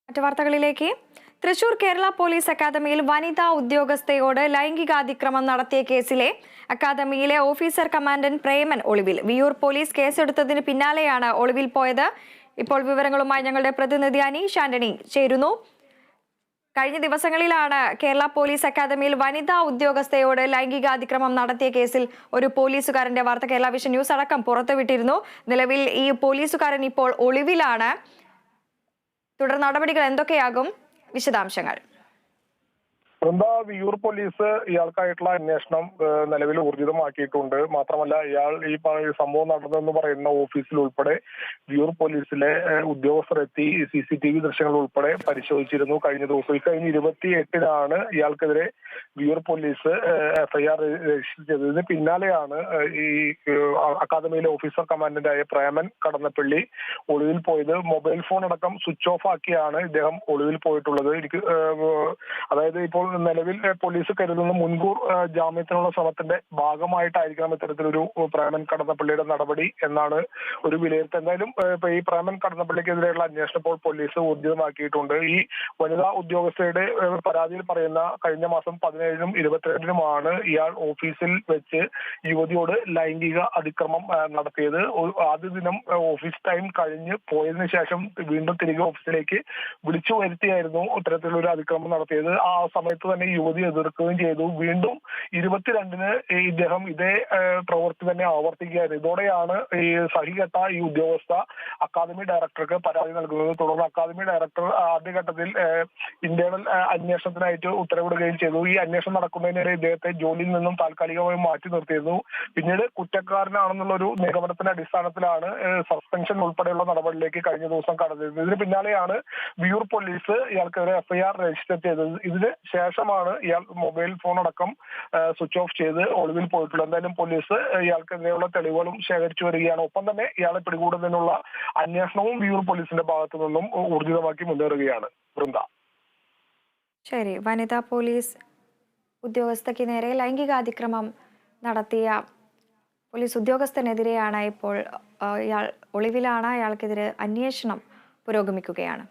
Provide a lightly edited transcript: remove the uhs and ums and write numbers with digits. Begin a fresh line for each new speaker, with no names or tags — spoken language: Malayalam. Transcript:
മറ്റു വാർത്തകളിലേക്ക്. തൃശൂർ കേരള പോലീസ് അക്കാദമിയിൽ വനിതാ ഉദ്യോഗസ്ഥയോട് ലൈംഗികാതിക്രമം നടത്തിയ കേസിലെ അക്കാദമിയിലെ ഓഫീസർ കമാൻഡന്റ് പ്രേമൻ ഒളിവിൽ. വിയൂർ പോലീസ് കേസെടുത്തതിന് പിന്നാലെയാണ് ഒളിവിൽ പോയത്. ഇപ്പോൾ വിവരങ്ങളുമായി ഞങ്ങളുടെ പ്രതിനിധി അനീഷ് ആന്റണി ചേരുന്നു. കഴിഞ്ഞ ദിവസങ്ങളിലാണ് കേരള പോലീസ് അക്കാദമിയിൽ വനിതാ ഉദ്യോഗസ്ഥയോട് ലൈംഗികാതിക്രമം നടത്തിയ കേസിൽ ഒരു പോലീസുകാരന്റെ വാർത്ത കേരള വിഷൻ ന്യൂസ് അടക്കം പുറത്തുവിട്ടിരുന്നു. നിലവിൽ ഈ പോലീസുകാരൻ ഇപ്പോൾ ഒളിവിലാണ്. തുടർ നടപടികൾ എന്തൊക്കെയാകും? വിശദാംശങ്ങൾ.
വിയൂർ പോലീസ് ഇയാൾക്കായിട്ടുള്ള അന്വേഷണം നിലവിൽ ഊർജിതമാക്കിയിട്ടുണ്ട്. മാത്രമല്ല, ഇയാൾ ഈ സംഭവം നടന്നെന്ന് പറയുന്ന ഓഫീസിൽ ഉൾപ്പെടെ വിയൂർ പോലീസിലെ ഉദ്യോഗസ്ഥർ എത്തി CCTV ദൃശ്യങ്ങൾ ഉൾപ്പെടെ പരിശോധിച്ചിരുന്നു. കഴിഞ്ഞ ദിവസം കഴിഞ്ഞ 28-നാണ് ഇയാൾക്കെതിരെ വിയൂർ പോലീസ് FIR രജിസ്റ്റർ ചെയ്തതിന് പിന്നാലെയാണ് ഈ അക്കാദമിയിലെ ഓഫീസർ കമാൻഡന്റായ പ്രേമൻ കടന്നപ്പള്ളി ഒളിവിൽ പോയത്. മൊബൈൽ ഫോൺ അടക്കം സ്വിച്ച് ഓഫ് ആക്കിയാണ് ഇദ്ദേഹം ഒളിവിൽ പോയിട്ടുള്ളത്. അതായത് ഇപ്പോൾ നിലവിൽ പോലീസ് കരുതുന്ന മുൻകൂർ ജാമ്യത്തിനുള്ള ശ്രമത്തിന്റെ ഭാഗമായിട്ടായിരിക്കണം ഇത്തരത്തിലൊരു പ്രേമൻ കടന്നപ്പള്ളിയുടെ നടപടി എന്നാണ് ഒരു വിലയിരുത്തൽ. എന്തായാലും ഈ പ്രേമൻ കടന്നപ്പള്ളിക്കെതിരെയുള്ള അന്വേഷണം ഇപ്പോൾ പോലീസ് ഊർജിതമാക്കിയിട്ടുണ്ട്. ഈ വനിതാ ഉദ്യോഗസ്ഥയുടെ പരാതിയിൽ പറയുന്ന കഴിഞ്ഞ മാസം 17-നും 22-നുമാണ് ഇയാൾ ഓഫീസിൽ വെച്ച് യുവതിയോട് ലൈംഗിക അതിക്രമം നടത്തിയത്. ആദ്യ ദിനം ഓഫീസ് ടൈം കഴിഞ്ഞ് പോയതിനു ശേഷം വീണ്ടും തിരികെ ഓഫീസിലേക്ക് വിളിച്ചു വരുത്തിയായിരുന്നു ഇത്തരത്തിലൊരു അതിക്രമം നടത്തിയത്. ആ സമയത്ത് തന്നെ യുവതി എതിർക്കുകയും ചെയ്തു. വീണ്ടും 22-ന് ഇദ്ദേഹം ഇതേ പ്രവൃത്തി തന്നെ ആവർത്തിക്കുകയായിരുന്നു. ഇതോടെയാണ് ഈ സഹികെട്ട ഈ ഉദ്യോഗസ്ഥ അക്കാദമി ഡയറക്ടർക്ക് പരാതി നൽകുന്നത്. തുടർന്ന് അക്കാദമി ഡയറക്ടർ ആദ്യഘട്ടത്തിൽ ഇന്റേണൽ അന്വേഷണത്തിനായിട്ട് ഉത്തരവിടുകയും ചെയ്തു. ഈ അന്വേഷണം നടക്കുന്നതിനിടെ ഇദ്ദേഹത്തെ ജോലിയിൽ നിന്നും താൽക്കാലികമായി മാറ്റി നിർത്തിയിരുന്നു. പിന്നീട് കുറ്റക്കാരനാണെന്നുള്ള ഒരു നിഗമനത്തിന്റെ അടിസ്ഥാനത്തിലാണ് സസ്പെൻഷൻ ഉൾപ്പെടെയുള്ള നടപടിയിലേക്ക് കഴിഞ്ഞ ദിവസം കടന്നിരുന്നത്. ഇതിന് പിന്നാലെയാണ് വിയൂർ പോലീസ് ഇയാൾക്കെതിരെ FIR രജിസ്റ്റർ ചെയ്തത്. ഇതിന് ശേഷമാണ് ഇയാൾ മൊബൈൽ ഫോൺ അടക്കം സ്വിച്ച് ഓഫ് ചെയ്ത് ഒളിവിൽ പോയിട്ടുള്ളത്. എന്തായാലും പോലീസ് ഇയാൾക്കെതിരെയുള്ള തെളിവുകളും ശേഖരിച്ചു വരികയാണ്. ഒപ്പം തന്നെ ഇയാളെ പിടികൂടുന്നതിനുള്ള അന്വേഷണവും വിയൂർ പോലീസിന്റെ ഭാഗത്തു നിന്നും ഊർജിതമാക്കി മുന്നേറുകയാണ്. വൃന്ദ.
ശരി. വനിതാ പോലീസ് ഉദ്യോഗസ്ഥയ്ക്ക് നേരെ ലൈംഗികാതിക്രമം നടത്തിയ പോലീസ് ഉദ്യോഗസ്ഥനെതിരെയാണ് ഇപ്പോൾ ഇയാൾ ഒളിവിലാണ്. അയാൾക്കെതിരെ അന്വേഷണം പുരോഗമിക്കുകയാണ്.